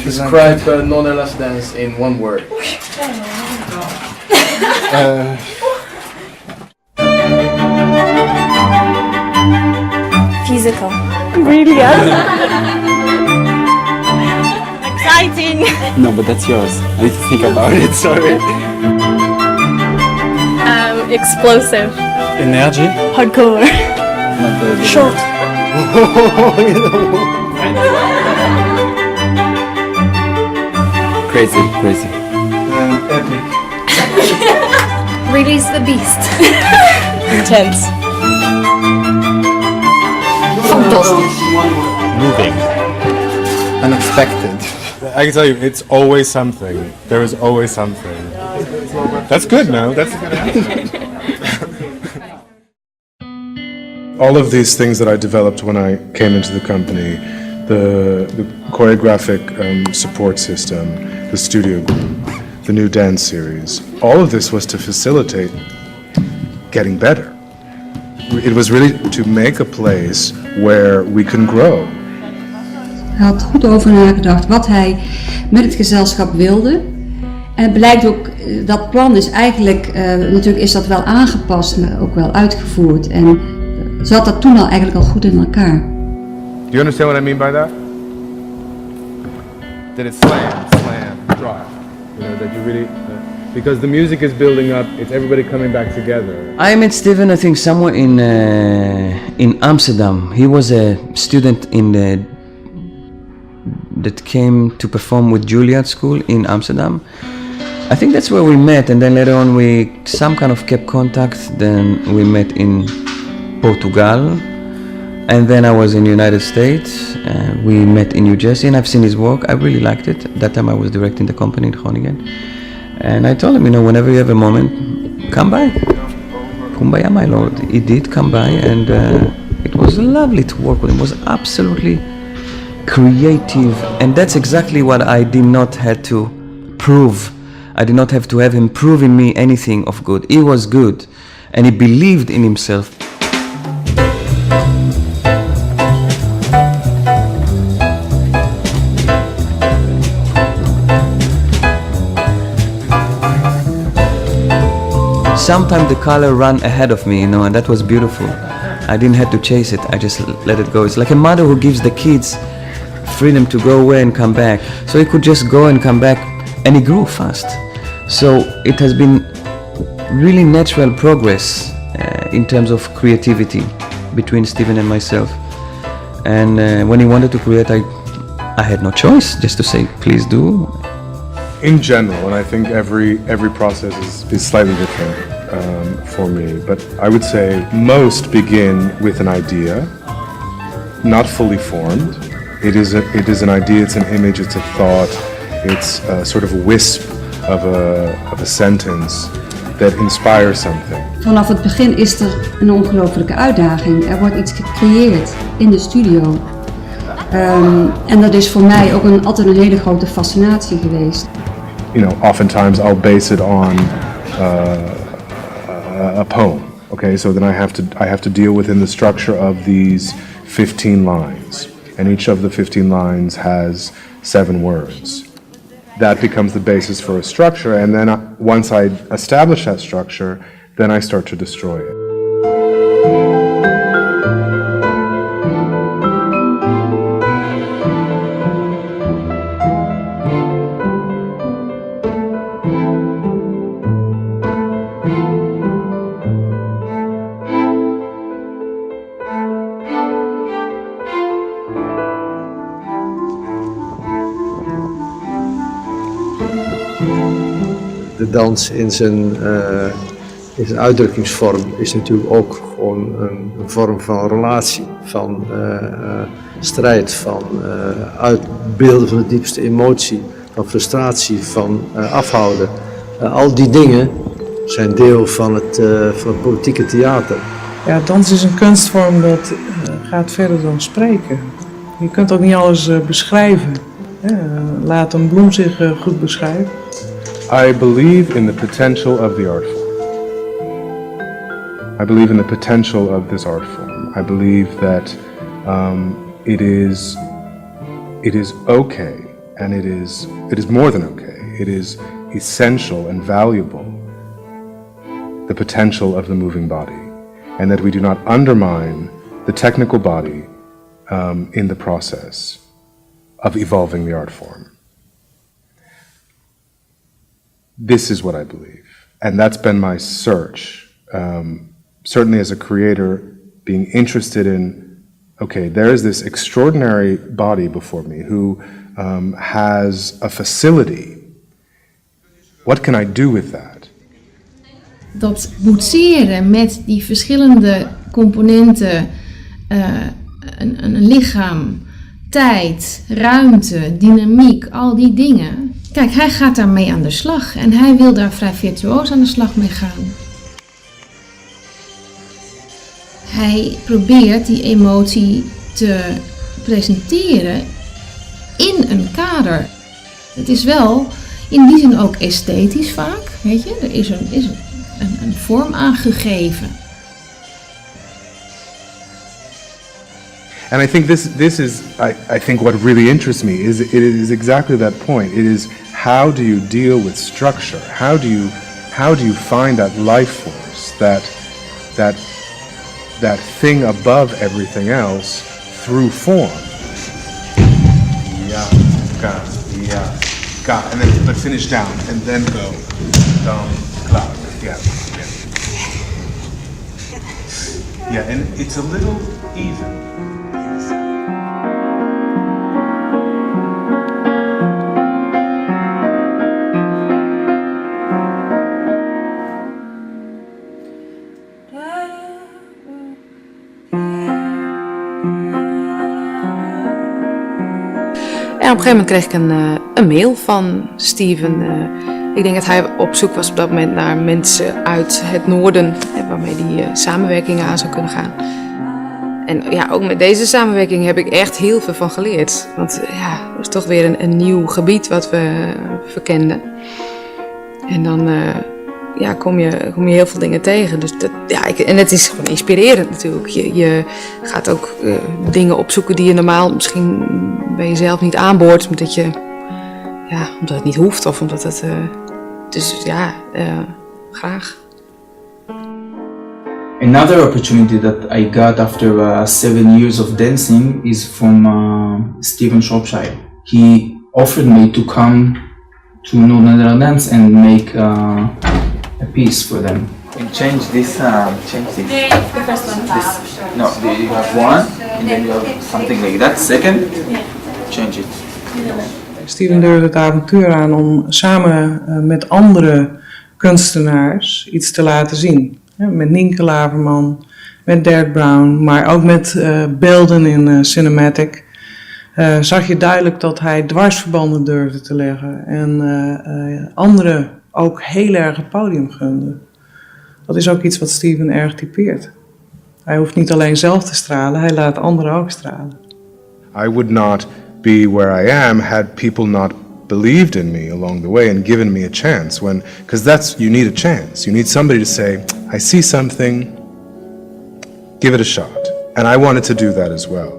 Describe Nederlandse dance in one word. Physical. Really, yeah? Exciting. No, but that's yours. I need to think about it, sorry. Explosive. Energy. Hardcore. Short. Crazy. Epic. Release the beast. Intense. Fantastisch. Moving. Unexpected. I can tell you, it's always something. There is always something. That's good, no? That's a good answer. All of these things that I developed when I came into the company, the choreographic support system, the studio group, the new dance series, all of this was to facilitate getting better. It was really to make a place where we can grow. Hij had goed over nagedacht wat hij met het gezelschap wilde. En het blijkt ook, dat plan is eigenlijk, natuurlijk is dat wel aangepast, maar ook wel uitgevoerd. En zat dat toen eigenlijk al goed in elkaar. Do you understand what I mean by that? That it's slam, drop. You know, that you really, because the music is building up, it's everybody coming back together. I met Steven, I think, somewhere in Amsterdam. He was a student that came to perform with Juilliard School in Amsterdam. I think that's where we met, and then later on we some kind of kept contact. Then we met in Portugal, and then I was in the United States. We met in New Jersey, and I've seen his work. I really liked it. That time I was directing the company in Groningen, and I told him, whenever you have a moment, come by. Kumbaya, my lord. He did come by, and it was lovely to work with him. It was absolutely creative, and that's exactly what I did not have to prove. I did not have to have him proving me anything of good. He was good, and he believed in himself. Sometimes the color ran ahead of me, and that was beautiful. I didn't have to chase it, I just let it go. It's like a mother who gives the kids freedom to go away and come back. So he could just go and come back, and he grew fast. So it has been really natural progress in terms of creativity between Steven and myself. And when he wanted to create, I had no choice just to say, please do. In general, and I think every process is slightly different for me, but I would say most begin with an idea, not fully formed. It is an idea, it's an image, it's a thought, it's a sort of wisp of a sentence that inspires something. Vanaf het begin is er een ongelofelijke uitdaging. Er wordt iets gecreëerd in de studio. En dat is voor mij ook altijd een hele grote fascinatie geweest. Oftentimes I'll base it on a poem. Okay, so then I have to deal within the structure of these 15 lines, and each of the 15 lines has 7 words. That becomes the basis for a structure, and then once I establish that structure, then I start to destroy it. De dans in zijn uitdrukkingsvorm is natuurlijk ook gewoon een vorm van relatie, van strijd, van uitbeelden van de diepste emotie, van frustratie, van afhouden. Al die dingen zijn deel van het politieke theater. Ja, dans is een kunstvorm dat gaat verder dan spreken. Je kunt ook niet alles beschrijven. Laat een bloem zich goed beschrijven. I believe in the potential of the art form. I believe in the potential of this art form. I believe that it is okay and it is more than okay. It is essential and valuable, the potential of the moving body, and that we do not undermine the technical body in the process of evolving the art form. This is what I believe, and that's been my search. Certainly as a creator, being interested in, okay, there is this extraordinary body before me who has a facility. What can I do with that? Dat boetseren met die verschillende componenten, een lichaam, tijd, ruimte, dynamiek, al die dingen. Kijk, hij gaat daarmee aan de slag en hij wil daar vrij virtuoos aan de slag mee gaan. Hij probeert die emotie te presenteren in een kader. Het is wel in die zin ook esthetisch vaak, weet je. Er is een vorm aangegeven. And I think this is I think what really interests me is it is exactly that point. It is how do you deal with structure? How do you find that life force, that thing above everything else through form? Yeah, ga, and then but finish down and then go down, cloud. Yeah. Yeah, and it's a little even. En op een gegeven moment kreeg ik een mail van Steven. Ik denk dat hij op zoek was op dat moment naar mensen uit het noorden, waarmee hij samenwerkingen aan zou kunnen gaan. En ja, ook met deze samenwerking heb ik echt heel veel van geleerd. Want ja, het is toch weer een nieuw gebied wat we verkenden. En dan kom je heel veel dingen tegen. Dus en het is gewoon inspirerend natuurlijk. Je gaat ook dingen opzoeken die je normaal misschien bij jezelf niet aanboort. Omdat het niet hoeft of omdat het... graag. Another opportunity that I got after 7 years of dancing is from Steven Shropshire. He offered me to come to Nederlandse and make a piece for them. And change this. The first one. No, you have one, and then you have something like that. Second, change it. Steven durfde het avontuur aan om samen met andere kunstenaars iets te laten zien. Met Nienke Laverman, met Derek Brown, maar ook met beelden in cinematic. Zag je duidelijk dat hij dwarsverbanden durfde te leggen en anderen ook heel erg het podium gunde. Dat is ook iets wat Steven erg typeert. Hij hoeft niet alleen zelf te stralen, hij laat anderen ook stralen. I would not be where I am had people not believed in me along the way and given me a chance. Because you need a chance. You need somebody to say, I see something, give it a shot. And I wanted to do that as well.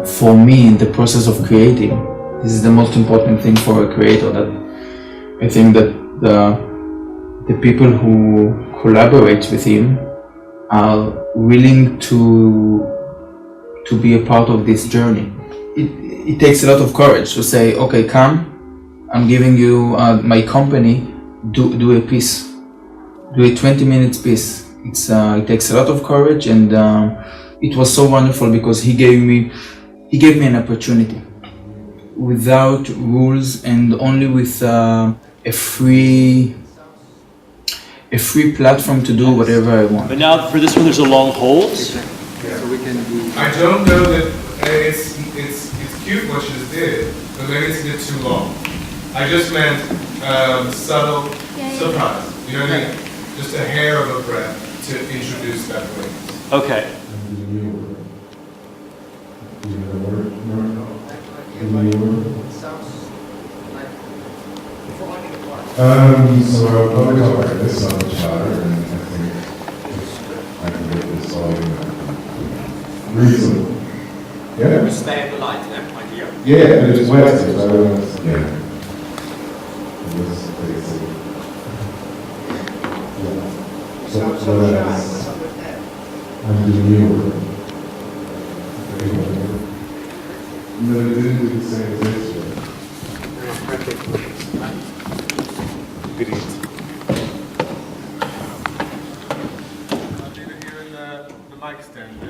For me, in the process of creating, this is the most important thing for a creator. That I think that the people who collaborate with him are willing to be a part of this journey. It takes a lot of courage to say, okay, come, I'm giving you my company, do a piece, do a 20 minutes piece. It takes a lot of courage, and it was so wonderful because he gave me an opportunity without rules and only with a free platform to do whatever I want. But now for this one, there's a long hold. I don't know that it's cute what you just did, but maybe it's a bit too long. I just meant subtle surprise. You know what I mean? Just a hair of a breath to introduce that way. Okay. So I'll probably talk like this on the chatter, and I think I can get this all reasonable. Yeah. You stay in the light, like here. Yeah, and it's wet, so I don't understand. This basic. Yeah. So that's under you. No, it didn't do the same thing.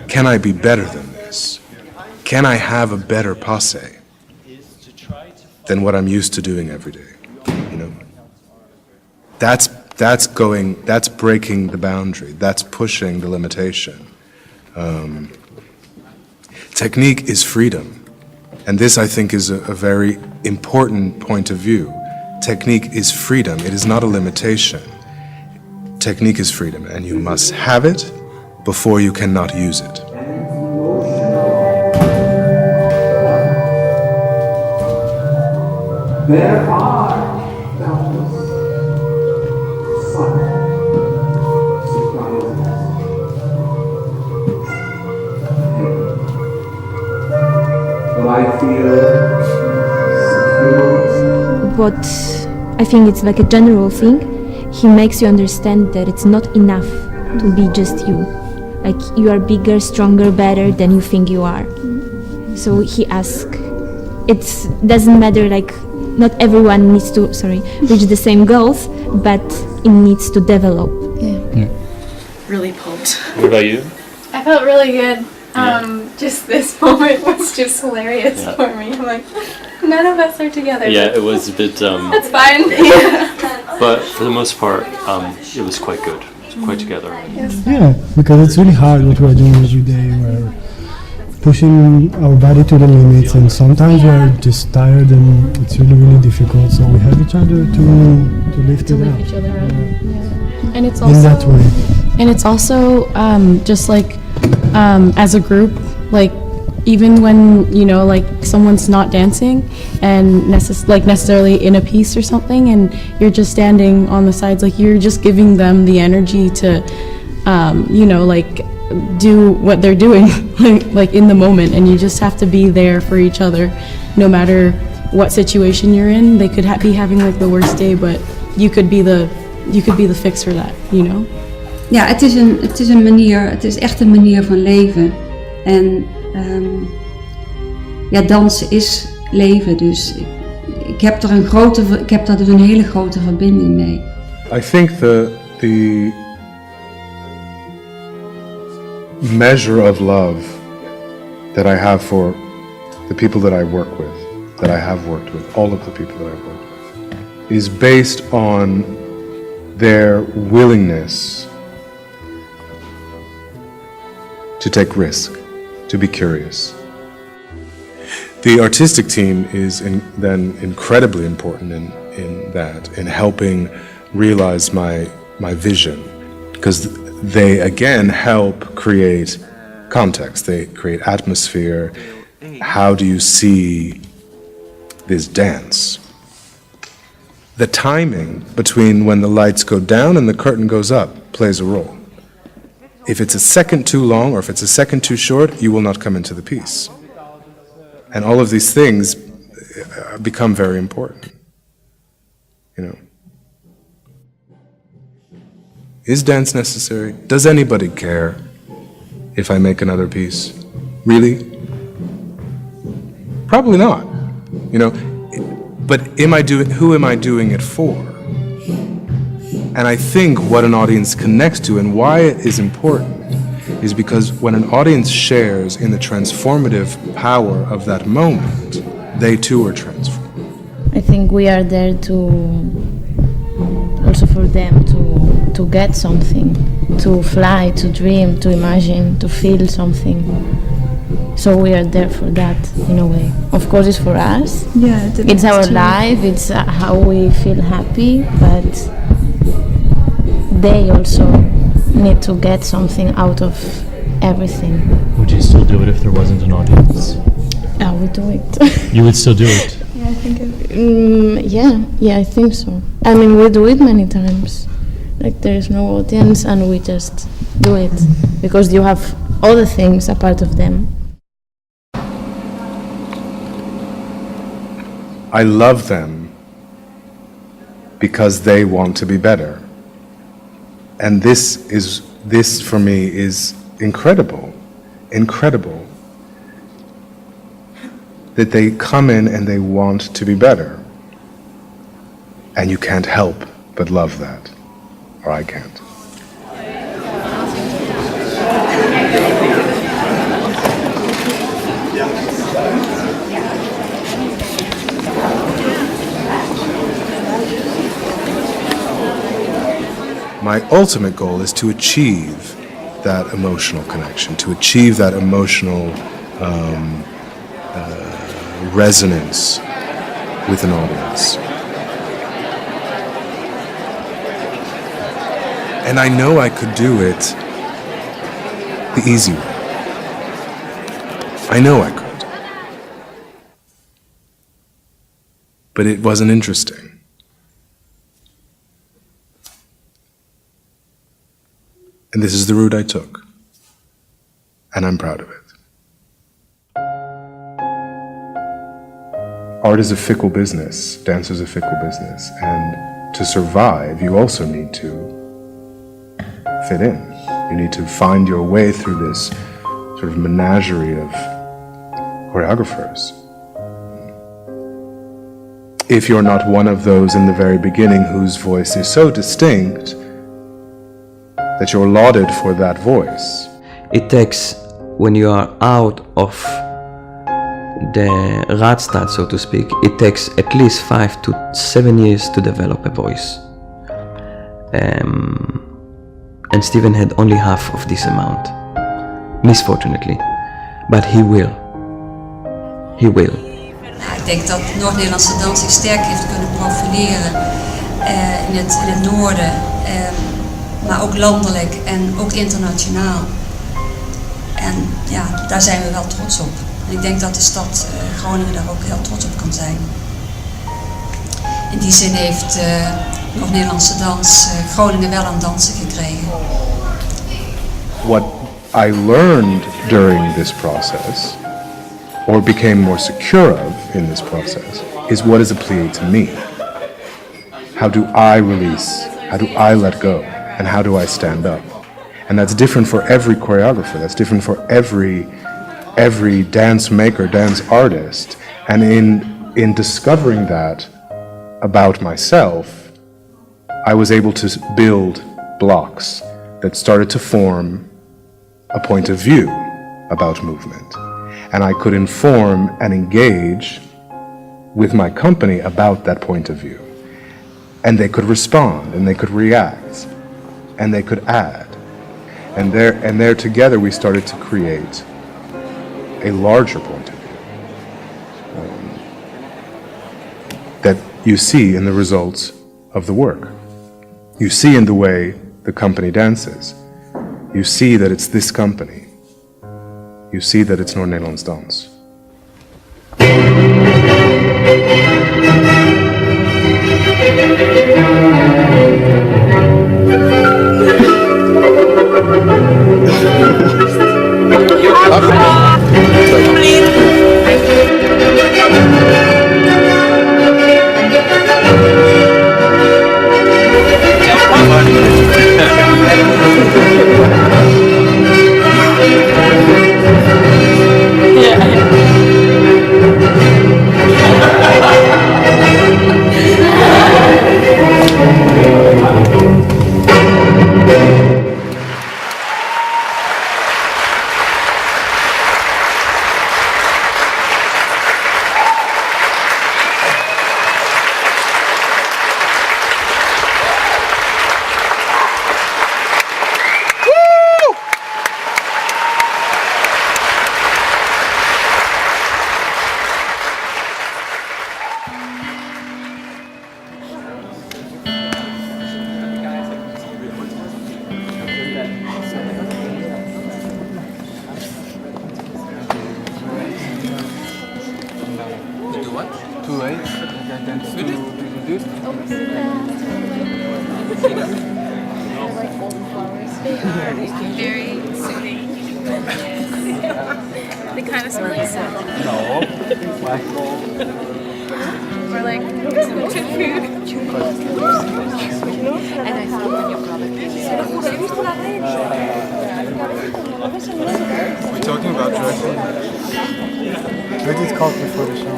Can I be better than this? Can I have a better passe than what I'm used to doing every day? You know, that's breaking the boundary. That's pushing the limitation. Technique is freedom, and this I think is a very important point of view. Technique is freedom. It is not a limitation. Technique is freedom, and you must have it before you cannot use it. There are countless subtle surprises. But I feel secure. But I think it's like a general thing. He makes you understand that it's not enough to be just you. Like you are bigger, stronger, better than you think you are. So he asks, it doesn't matter, like not everyone needs to, reach the same goals, but it needs to develop. Yeah. Really pumped. What about you? I felt really good. Just this moment was just hilarious for me. I'm like, none of us are together. Yeah, it was a bit. That's fine. But for the most part, it was quite good. Quite together. Yeah, because it's really hard what we're doing every day. We're pushing our body to the limits, and sometimes we're just tired, and it's really, really difficult. So we have each other to lift it up. Each other up. Yeah. And it's in that way. And it's also just like as a group, like even when like someone's not dancing and necessarily in a piece or something, and you're just standing on the sides, like you're just giving them the energy to like do what they're doing like in the moment, and you just have to be there for each other no matter what situation you're in. They could be having like the worst day, but you could be the fix for that, Ja, het is een manier, het is echt een manier van leven. En ja, dansen is leven, dus ik heb daar dus een hele grote verbinding mee. I think the measure of love that I have for the people that I work with, that I have worked with, all of the people that I've worked with, is based on their willingness to take risk, to be curious. The artistic team is then incredibly important in that, in helping realize my vision, because they again help create context, they create atmosphere. How do you see this dance? The timing between when the lights go down and the curtain goes up plays a role. If it's a second too long or if it's a second too short, you will not come into the piece. And all of these things become very important. Is dance necessary? Does anybody care if I make another piece? Really? Probably not. But who am I doing it for? And I think what an audience connects to and why it is important is because when an audience shares in the transformative power of that moment, they too are transformed. I think we are there also for them to get something, to fly, to dream, to imagine, to feel something. So we are there for that in a way. Of course, it's for us. Yeah, it's our life. It's how we feel happy, but they also need to get something out of everything. Would you still do it if there wasn't an audience? I would do it. You would still do it? Yeah, I think. Yeah, I think so. I mean, we do it many times. Like there is no audience, and we just do it because you have other things apart of them. I love them because they want to be better. And this for me is incredible, incredible. That they come in and they want to be better. And you can't help but love that. Or I can't. My ultimate goal is to achieve that emotional connection, to achieve that emotional resonance with an audience. And I know I could do it the easy way. I know I could. But it wasn't interesting. And this is the route I took. And I'm proud of it. Art is a fickle business. Dance is a fickle business. And to survive, you also need to fit in. You need to find your way through this sort of menagerie of choreographers. If you're not one of those in the very beginning whose voice is so distinct that you're lauded for that voice. It takes, when you are out of the Radstad, so to speak, it takes at least 5 to 7 years to develop a voice. And Steven had only half of this amount, misfortunately. But he will. He will. Ik denk dat Noord-Nederlandse dans zich sterk heeft kunnen profileren in het noorden, maar ook landelijk en ook internationaal. En ja, daar zijn we wel trots op. En ik denk dat de stad Groningen daar ook heel trots op kan zijn. In die zin heeft Noord-Nederlandse dans Groningen wel aan dansen gekregen. What I learned during this process, or became more secure of in this process, is what is a plie to me. How do I release? How do I let go? And how do I stand up? And that's different for every choreographer. That's different for every dance maker, dance artist. And in discovering that about myself, I was able to build blocks that started to form a point of view about movement. And I could inform and engage with my company about that point of view. And they could respond, and they could react, and they could add. And there together we started to create a larger point of view that you see in the results of the work. You see in the way the company dances. You see that it's this company. You see that it's Noord-Nederlandse dans. Very soothing. They kind of smell like soap. No. like some good food. And I thought when your brother We're talking about dressing. Maybe it's called before the show.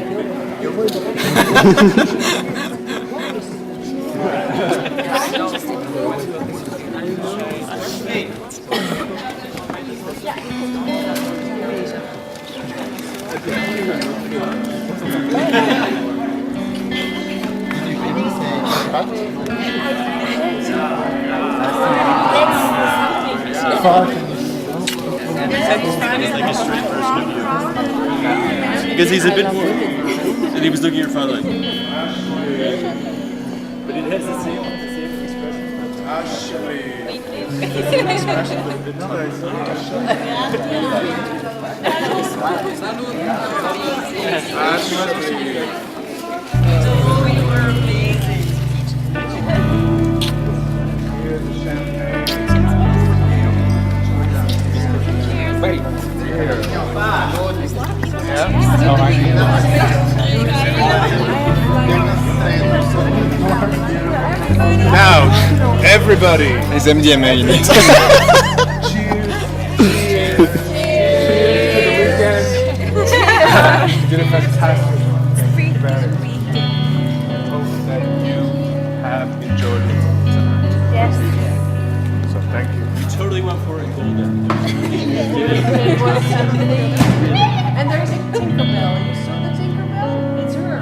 It's like a straight version of you. Because he's a bit more. And he was looking at your father like. But it has the same expression. Ashley. Now, everybody. Les MDMA, you need. You did a fantastic thing. Very. I hope that you have enjoyed it. Yes. So thank you. You totally went for it in golden. And there's a Tinkerbell. You saw the Tinkerbell? It's her.